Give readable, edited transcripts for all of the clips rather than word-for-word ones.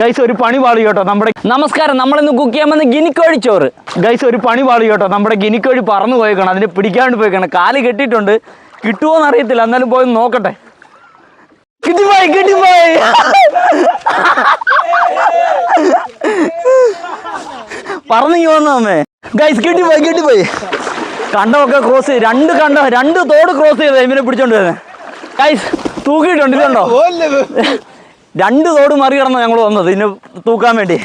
Guys ഒരു പണി പാളി കേട്ടോ നമ്മുടെ. നമസ്കാരം, നമ്മളിന്ന് കുക്ക് ചെയ്യാൻ വന്ന ഗിനിക്കോഴി ചോറ്. ഗൈസ് ഒരു പണി പാളി കേട്ടോ, നമ്മുടെ ഗിനിക്കോഴി പറന്നു പോയേക്കണം, അതിനെ പിടിക്കാണ്ട് പോയേക്കണം. കാല് കെട്ടിയിട്ടുണ്ട്, കിട്ടുമോന്ന് അറിയത്തില്ല, എന്നാലും പോയി നോക്കട്ടെ. കിട്ടിപ്പോയി കിട്ടിപ്പോയി. പറന്നിങ്ങി വന്നേ ഗൈസ്, കിട്ടിപ്പോയി. കണ്ടമൊക്കെ ക്രോസ് ചെയ്ത് രണ്ട് തോട് ക്രോസ് ചെയ്ത് ഇവനെ പിടിച്ചോണ്ട് വരുന്നത്. ഗൈസ് തൂക്കിയിട്ടുണ്ട്, ഇതുണ്ടോ? 2 തോട് മറികടന്ന് ഞങ്ങൾ വന്നത് ഇതിനെ തൂക്കാൻ വേണ്ടി.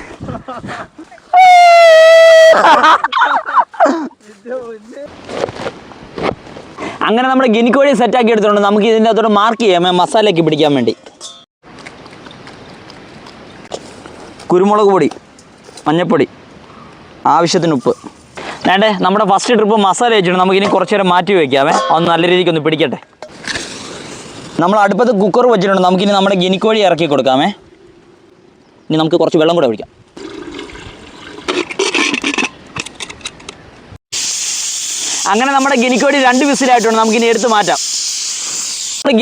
അങ്ങനെ നമ്മുടെ ഗിനിക്കോഴി സെറ്റാക്കി എടുത്തിട്ടുണ്ട്. നമുക്ക് ഇതിൻ്റെ അകത്തോട്ട് മാർക്ക് ചെയ്യാം മസാലയ്ക്ക് പിടിക്കാൻ വേണ്ടി. കുരുമുളക് പൊടി, മഞ്ഞൾപ്പൊടി, ആവശ്യത്തിന് ഉപ്പ്. വേണ്ടേ നമ്മുടെ ഫസ്റ്റ് ട്രിപ്പ് മസാല വെച്ചിട്ടുണ്ട്. നമുക്കിനി കുറച്ച് നേരം മാറ്റി വയ്ക്കാമേ, ഒന്ന് നല്ല രീതിക്ക് ഒന്ന് പിടിക്കട്ടെ. നമ്മൾ അടുപ്പത്ത് കുക്കർ വെച്ചിട്ടുണ്ട്. നമുക്കിനി നമ്മുടെ ഗിനിക്കോഴി ഇറക്കി കൊടുക്കാമേ. ഇനി നമുക്ക് കുറച്ച് വെള്ളം കൂടെ ഒഴിക്കാം. അങ്ങനെ നമ്മുടെ ഗിനിക്കോഴി 2 വിസിലായിട്ടുണ്ട്. നമുക്കിനി എടുത്ത് മാറ്റാം.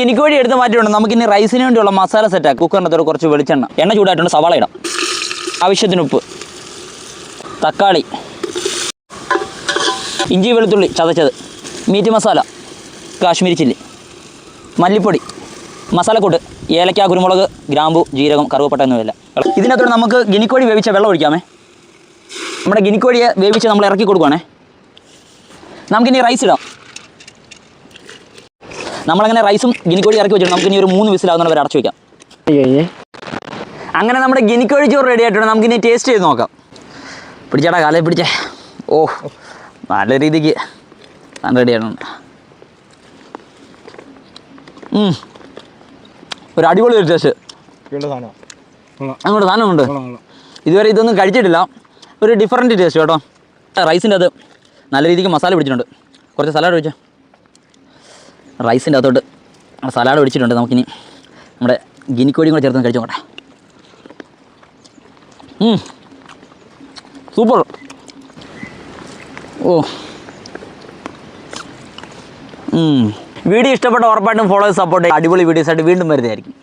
ഗിനിക്കോഴി എടുത്ത് മാറ്റിയിട്ടുണ്ട്. നമുക്കിനി റൈസിന് വേണ്ടിയുള്ള മസാല സെറ്റാക്കാം. കുക്കറിനകത്തോട് കുറച്ച് വെളിച്ചെണ്ണ, എണ്ണ ചൂടായിട്ടുണ്ട്, സവാള ഇടാം, ആവശ്യത്തിന് ഉപ്പ്, തക്കാളി, ഇഞ്ചി വെളുത്തുള്ളി ചതച്ചത്, മീറ്റ് മസാല, കാശ്മീരി ചില്ലി, മല്ലിപ്പൊടി, മസാലക്കൂട്ട്, ഏലക്ക, കുരുമുളക്, ഗ്രാമ്പു, ജീരകം, കറുവപ്പട്ട എന്നിവയില്ല. ഇതിനകത്തോട് നമുക്ക് ഗിനിക്കോഴി വേവിച്ച വെള്ളം ഒഴിക്കാമേ. നമ്മുടെ ഗിനിക്കോഴിയെ വേവിച്ച് നമ്മൾ ഇറക്കി കൊടുക്കുവാണേ. നമുക്കിനി റൈസ് ഇടാം. നമ്മളങ്ങനെ റൈസും ഗിനിക്കോഴി ഇറക്കി വെച്ചിട്ട് നമുക്കിനി ഒരു 3 വിസിലാവുന്നവരെ അടച്ചു വയ്ക്കാം. അങ്ങനെ നമ്മുടെ ഗിനിക്കോഴി ചോറ് റെഡി ആയിട്ടുണ്ട്. നമുക്കിനി ടേസ്റ്റ് ചെയ്ത് നോക്കാം. പിടിച്ചേടാ, കാലേ പിടിച്ചേ. ഓ, നല്ല രീതിക്ക് റെഡിയാണ്. ഒരു അടിപൊളി ഒരു ടേസ്റ്റ്. അങ്ങോട്ട് സാധനമുണ്ട്. ഇതുവരെ ഇതൊന്നും കഴിച്ചിട്ടില്ല. ഒരു ഡിഫറൻറ്റ് ടേസ്റ്റ് കേട്ടോ. റൈസിൻ്റെ അത് നല്ല രീതിക്ക് മസാല പിടിച്ചിട്ടുണ്ട്. കുറച്ച് സലാഡ് ഒഴിച്ചാൽ റൈസിൻ്റെ അകത്തോട്ട് സലാഡ് ഒഴിച്ചിട്ടുണ്ട്. നമുക്കിനി നമ്മുടെ ഗിനിക്കോഴിയും കൂടെ ചേർത്ത് കഴിച്ചു നോക്കട്ടെ. സൂപ്പർ. ഓ, വീഡിയോ ഇഷ്ടപ്പെട്ട ഉറപ്പായിട്ടും ഫോളോ സപ്പോർട്ട്. അടിപൊളി വീഡിയോസായിട്ട് വീണ്ടും വരുന്നതായിരിക്കും.